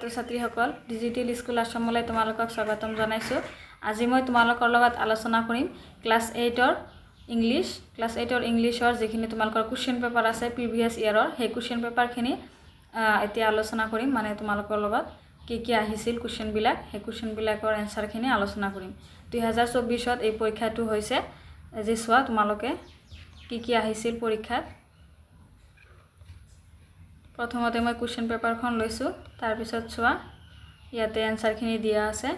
ছাত্ৰ-ছাত্ৰীসকল digital school আশ্ৰমলৈ তোমালোকক স্বাগতম জনাইছো। আজি মই তোমালোকৰ লগত আলোচনা কৰিম ক্লাছ 8ৰ ইংলিছৰ যিখিনি তোমালোকৰ কোৱেশ্চন পেপাৰ আছে প্ৰিভিয়াস ইয়াৰৰ সেই কোৱেশ্চন পেপাৰখিনি এতিয়া আলোচনা কৰিম। মানে তোমালোকৰ লগত কি আহিছিল কোৱেশ্চন বিলাক, সেই কোৱেশ্চন বিলাকৰ এনসাৰখিনি আলোচনা কৰিম। 2024ত এই পৰীক্ষাটো হৈছে। আজি চোৱা তোমালোকে কি আহিছিল পৰীক্ষাত। প্ৰথমতে মই কোৱেশ্চন পেপাৰখন লৈছো, তাৰ পিছত চোৱা ইয়াতে এনসাৰখিনি দিয়া আছে।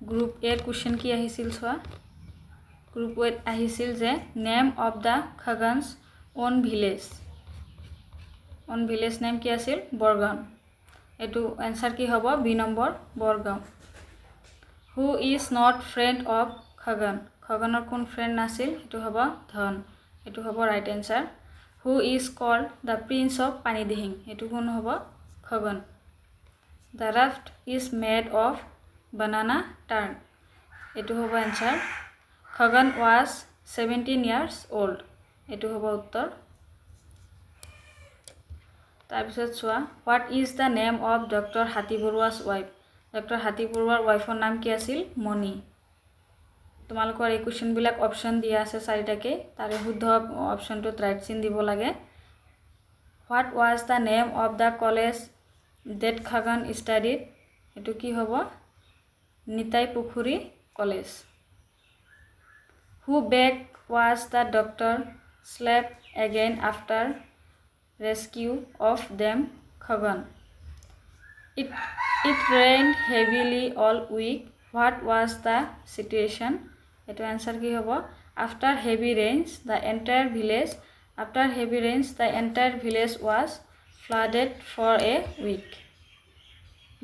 গ্ৰুপ এ কোৱেশ্চন কি আহিছিল চোৱা। গ্ৰুপ এ আহিছিল যে name of the Khagan's own village name কি আছিল? বৰগাঁও। এটো এনসাৰ কি হ'ব? B number Borgaon. Who is not friend of Khagan? খগনৰ কোন ফ্ৰেন্ড নাছিল? এটো হ'ব ধন। এটো হ'ব right answer. Who is called the prince of Panidihing? এটো কোন হ'ব? Khagan. The raft is made of banana turn. এটো হ'ব answer. Khagan was 17 years old. এটো হ'ব উত্তৰ। তাৰ পিছত চোৱা what is the name of Dr. Hati Barua's wife? Dr. Hati Baruaৰ ওয়াইফৰ নাম কি আছিল? মণি। তোমালোকৰ এই কোৱেশ্চন বিলাক অপচন দিয়া আছে চাৰিটাকে, তাৰে শুদ্ধ অপচনটোত ৰাইট চিন দিব লাগে। What was the name of the college that Khagan studied? এটো কি হ'ব? নিতাই পুখুৰী college. Who back was the doctor slept again after rescue of them Khagan? It rained heavily all week. What was the situation? এটো answer কি হ'ব? After heavy rains the entire village was flooded for a week.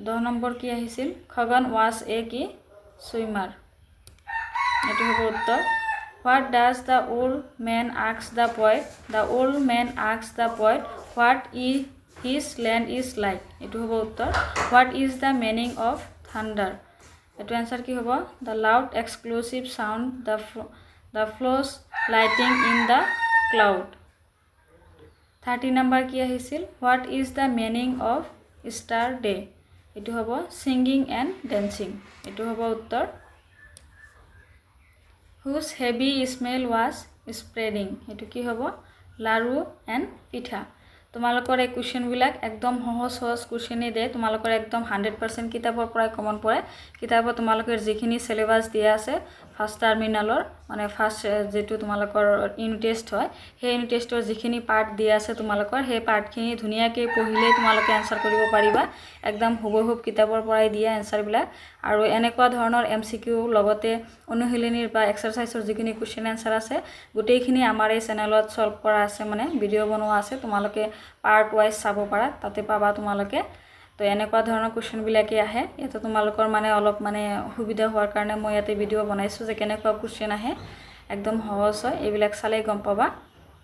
10 number কি আহিছিল? Khagan was a কি? swimmer. এটো হ'ব উত্তৰ। What does the old man ask the poet? The old man asks the poet what his land is like. এটো হ'ব উত্তৰ। What is the meaning of thunder? এটো আনসার কি হ'ব? The loud explosive sound the flash lighting in the cloud. 30 number কি আহিছিল? What is the meaning of star day? এটো হ'ব singing and dancing. এটো হ'ব উত্তৰ। Whose heavy smell was spreading? এটো কি হ'ব? লাৰু and পিঠা। তোমালোকৰ এই কোৱেশ্চন বিলাক একদম সহজ কোৱেশ্চন দে। তোমালোকৰ একদম 100% কিতাপৰ পৰাই কমন পৰে। কিতাপত তোমালোকৰ যিখিনি সিলেবাস দিয়া আছে ফাৰ্স্ট টাৰ্মিনালৰ মানে ফাৰ্স্ট যেটো তোমালোকৰ ইউনিট টেষ্ট হয়, সেই ইউনিট টেষ্টৰ যিখিনি পাৰ্ট দিয়া আছে তোমালোকৰ সেই পাৰ্টখিনি ধুনিয়াকৈ পঢ়িলে তোমালোকে আনসাৰ কৰিব পাৰিবা। একদম হুবহুব কিতাপৰ পৰাই দিয়া আনসাৰ বিলাক। আৰু এনেকুৱা ধৰণৰ এমসিকিউ লগতে অনুশীলনীৰ বা এক্সাৰসাইজৰ যিখিনি কোৱেশ্চন আনসাৰ আছে গোটেইখিনি আমাৰ এই চেনেলত সলভ কৰা আছে, মানে ভিডিও বনোৱা আছে। তোমালোকে পাৰ্ট ওয়াইজ চাব পাৰা, তাতে পাবা তোমালোকে। তো এনেকুৱা ধৰণৰ কোৱেশ্চন বিলাকে আহে। এটা তোমালোকৰ মানে অলপ মানে সুবিধা হোৱাৰ কাৰণে মই ইয়াতে ভিডিও বনাইছো যে কেনেকুৱা কোৱেশ্চন আহে। একদম সহজ হয়, এইবিলাক চালে গম পাবা।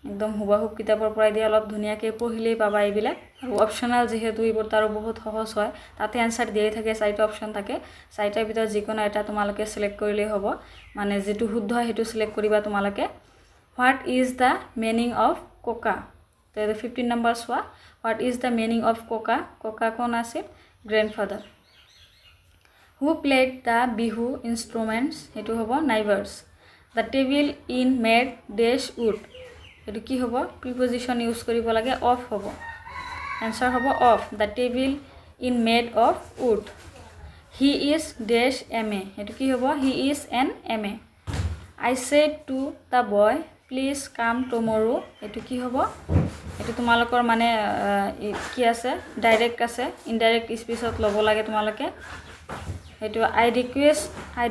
একদম হুবহুব কিতাপৰ পৰাই দিয়া, অলপ ধুনিয়াকৈ পঢ়িলেই পাবা এইবিলাক। আৰু অপচনাল যেহেতু এইবোৰ তাৰো বহুত সহজ হয়, তাতে আনসাৰ দিয়ে থাকে, চাৰিটা অপচন থাকে। চাৰিটাৰ ভিতৰত যিকোনো এটা তোমালোকে সিলেক্ট কৰিলেই হ'ব। মানে যেটো শুদ্ধ হয় হেতু সিলেক্ট কৰিবা তোমালোকে। What is the meaning of coca? তো 15 নম্বৰ চোৱা। What is the meaning of coca? Coca কোন আছিল? grandfather. Who played the bihu instruments? হেতু হ'ব neighbors. The table in made dash wood. এটো কি হ'ব? প্ৰিপজিশন ইউজ কৰিব লাগে, অফ হ'ব। আনসার হ'ব of. The table in made of wood. He is dash ma. এটো কি হ'ব? He is an ma. I said to the boy please come tomorrow. এটো কি হ'ব? এটো তোমালোকৰ মানে কি আছে? ডাইৰেক্ট আছে, ইনডাইৰেক্ট স্পিচত ল'ব লাগে তোমালোকে। এটো I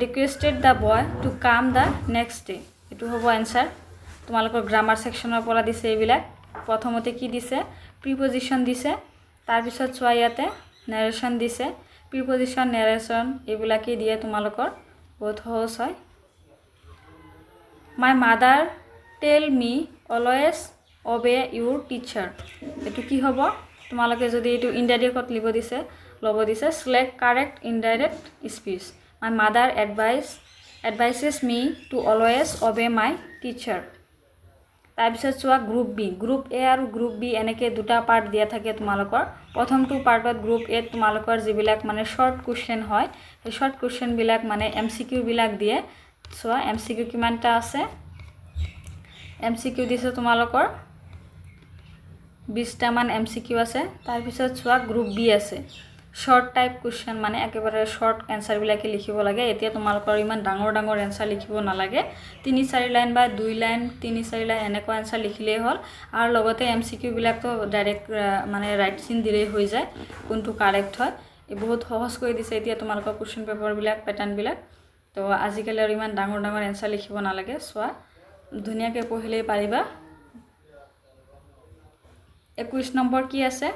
requested the boy to come the next day. এটো হ'ব আনসার। তোমালোকৰ গ্ৰামাৰ সেকশনৰ পৰা দিছে এইবিলাক। প্ৰথমতে কি দিছে? প্ৰিপজিশন দিছে। তাৰ পিছত চোৱা ইয়াতে নাৰেশন দিছে। প্ৰিপজিশন নাৰেশন এইবিলাকে দিয়ে তোমালোকৰ। বহুত সহজ হয়। My mother tell me always obey your teacher. এটো কি হ'ব? তোমালোকে যদি এটো ইনডাইৰেক্টত ল'ব দিছে select correct indirect speech. My mother advises me to always obey my teacher. তাৰপিছত চোৱা গ্ৰুপ বি, গ্ৰুপ এ আৰু গ্ৰুপ বি এনেকৈ দুটা পাৰ্ট দিয়া থাকে তোমালোকৰ। প্ৰথমটো পাৰ্টত গ্ৰুপ এত তোমালোকৰ যিবিলাক মানে শ্বৰ্ট কুৱেশ্যন হয়, সেই শ্বৰ্ট কুৱেশ্যনবিলাক মানে MCQ বিলাক দিয়ে। চোৱা MCQ কিমানটা আছে, MCQ দিছে তোমালোকৰ 20টামান MCQ আছে। তাৰপিছত চোৱা গ্ৰুপ বি আছে, শ্বৰ্ট টাইপ কুৱেশ্যন মানে একেবাৰে শ্বৰ্ট এনচাৰবিলাকে লিখিব লাগে। এতিয়া তোমালোকৰ ইমান ডাঙৰ ডাঙৰ এনচাৰ লিখিব নালাগে, 3-4 লাইন বা 2 লাইন 3-4 লাইন এনেকুৱা এনচাৰ লিখিলেই হ'ল। আৰু লগতে MCQ বিলাকতো ডাইৰেক্ট মানে ৰাইট চিন দিলেই হৈ যায় কোনটো কাৰেক্ট হয়। এই বহুত সহজ কৰি দিছে এতিয়া তোমালোকৰ কুৱেশ্যন পেপাৰবিলাক, পেটাৰ্ণবিলাক। তো আজিকালি আৰু ইমান ডাঙৰ ডাঙৰ এনচাৰ লিখিব নালাগে, চোৱা ধুনীয়াকৈ পঢ়িলেই পাৰিবা। 21 নম্বৰ কি আছে,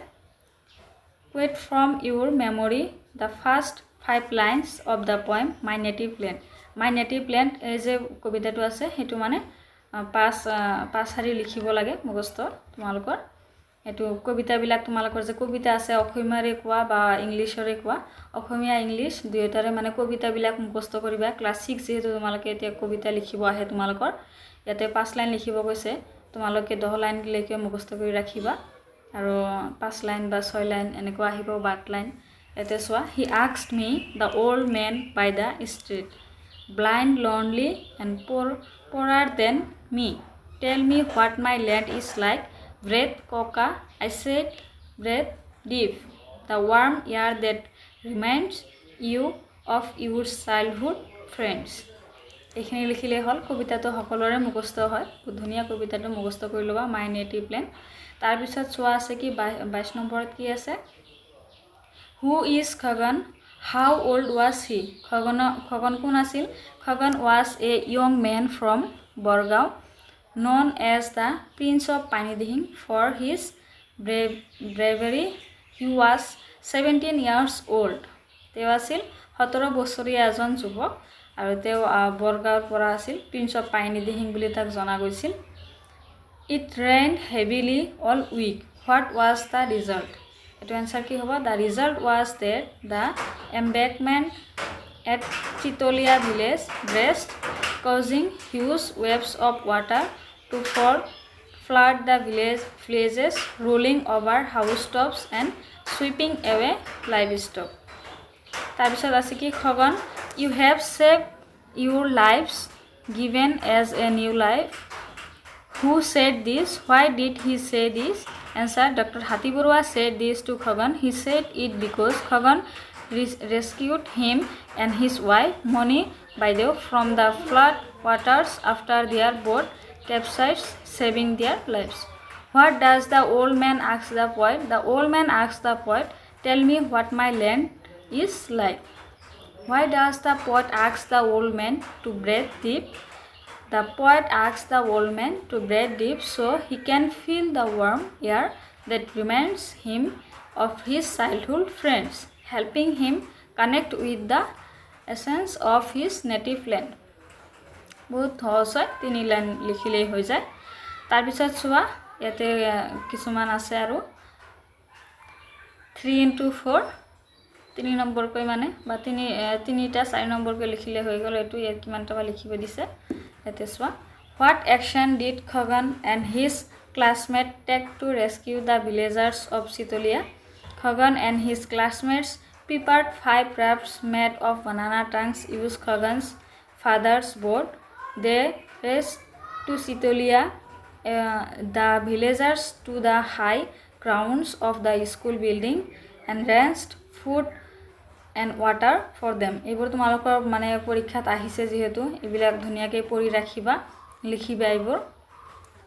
quote from your memory the first 5 lines of the poem my native land. my native land এই যে কবিতাটো আছে সেইটো মানে পাঁচ শাৰী লিখিব লাগে মুখস্থ তোমালোকৰ। এইটো কবিতাবিলাক তোমালোকৰ যে কবিতা আছে অসমীয়াৰে কোৱা বা ইংলিছৰে কোৱা, অসমীয়া ইংলিছ দুয়োটাৰে মানে কবিতাবিলাক মুখস্থ কৰিবা। ক্লাছ 6 যেহেতু তোমালোকে এতিয়া কবিতা লিখিব আহে তোমালোকৰ, ইয়াতে 5 লাইন লিখিব কৈছে, তোমালোকে 10 লাইনলৈকে মুখস্থ কৰি ৰাখিবা। আৰু 5 লাইন বা 6 লাইন এনেকুৱা আহিব বা 8 লাইন। ইয়াতে চোৱা, he asked me the old man by the street, blind, lonely and poorer than me, tell me what my land is like, breathe coca, I said, breathe deep, the warm air that reminds you of your childhood friends. এইখিনি লিখিলেই হ'ল। কবিতাটো সকলোৰে মুখস্থ হয়, ধুনীয়া কবিতাটো মুখস্থ কৰি ল'বা, মাই নেটিভ লেণ্ড। তাৰপিছত চোৱা আছে কি 22 নম্বৰত কি আছে, who is Khagan, how old was he. Khagan কোন আছিল, Khagan was a young man from Borgaon, known as the prince of Panidihing for his bravery, he was 17 years old। তেওঁ আছিল 17 বছৰীয়া এজন যুৱক আৰু তেওঁ বৰগাঁৱৰ পৰা আছিল, প্ৰিন্স অফ পানীদিহিং বুলি তাক জনা গৈছিল। It rained heavily all week. What was the result? এইটো এনচাৰ কি হ'ব, the result was that the embankment at Chitolia village burst, causing huge waves of water to flood the villages, rolling over housetops and sweeping away livestock. তাৰপিছত আছে কি Khagan, you have saved your lives, given as a new life. Who said this? Why did he say this? Answer, Dr. Hati Barua said this to Khagan. He said it because Khagan rescued him and his wife Moni Baidev from the flood waters after their boat capsized, saving their lives. What does the old man ask the poet? The old man asks the poet, tell me what my land is like. Why does the poet ask the old man to breathe deep? The poet asks the old man to breathe deep so he can feel the warm air that reminds him of his childhood friends, helping him connect with the essence of his native land. বহুত সহজ হয়, 3 line লিখিলেই হৈ যায়। তাৰপিছত চোৱা ইয়াতে কিছুমান আছে আৰু 3x4 3 নম্বৰকৈ মানে বা 3টা 4 নম্বৰকৈ লিখিলে হৈ গ'ল। এইটো ইয়াত কিমানটা লিখিব দিছে ইয়াতে চোৱা, what action did Khagan and his classmates take to rescue the villagers of Chitolia? Khagan and his classmates prepared 5 rafts made of banana trunks, used Khagan's father's boat. They raced to Chitolia, the villagers to the high grounds of the school building and raised food and water for them. এইবোৰ তোমালোকৰ মানে পৰীক্ষাত আহিছে যিহেতু এইবিলাক ধুনীয়াকৈ পঢ়ি ৰাখিবা, লিখিবা এইবোৰ।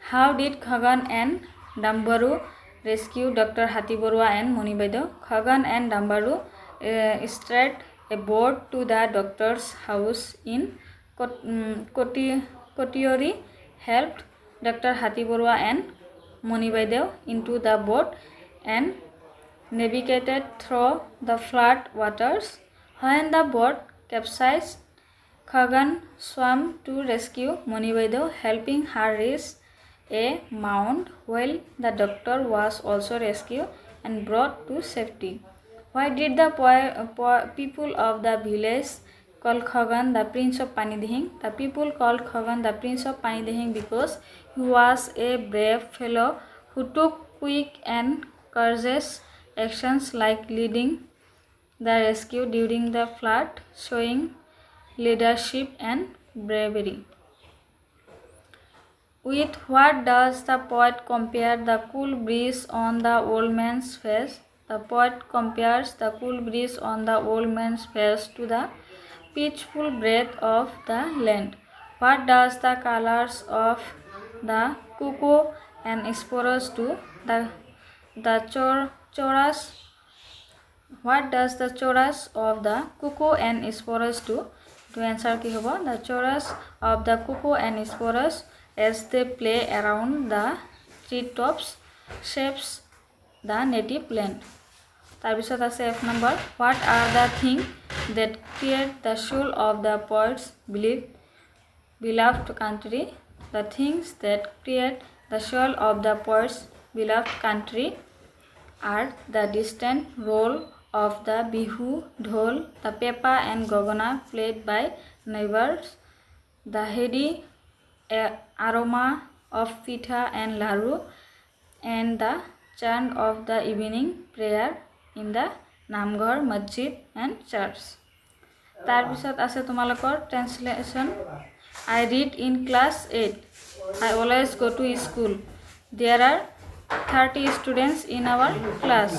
How did Khagan and Dambaru rescue Dr. Hati Barua and Moni Baidev? Khagan and Dambaru steered a boat to the doctor's house in Kotiori, helped Dr. Hati Barua and Moni Baidev into the boat and navigated through the flood waters. When the boat capsized, Khagan swam to rescue Moni Baidev, helping her reach a mound while the doctor was also rescued and brought to safety. Why did the people of the village called Khagan the prince of Panidihing. The people called Khagan the prince of Panidihing because he was a brave fellow who took quick and courageous actions like leading the rescue during the flood, showing leadership and bravery. With what does the poet compare the cool breeze on the old man's face? The poet compares the cool breeze on the old man's face to the peaceful breath of the land. What does the colors of the cuckoo and sparrows do? What does the chorus of the cuckoo and sparrows do? To answer ki hobo, the chorus of the cuckoo and sparrows as they play around the treetops shapes the native land. Tarpisot ase F number. What are the things that create the soul of the poet's beloved country? The things that create the soul of the poet's beloved country are the distant roll of the bihu dhol, the pepa and gogona played by neighbors, the heady aroma of pitha and laru, and the chant of the evening prayer in the namghar, masjid and church. Tarpisot ase tumalokor translation. I read in class 8. I always go to school. There are 30 students in our class.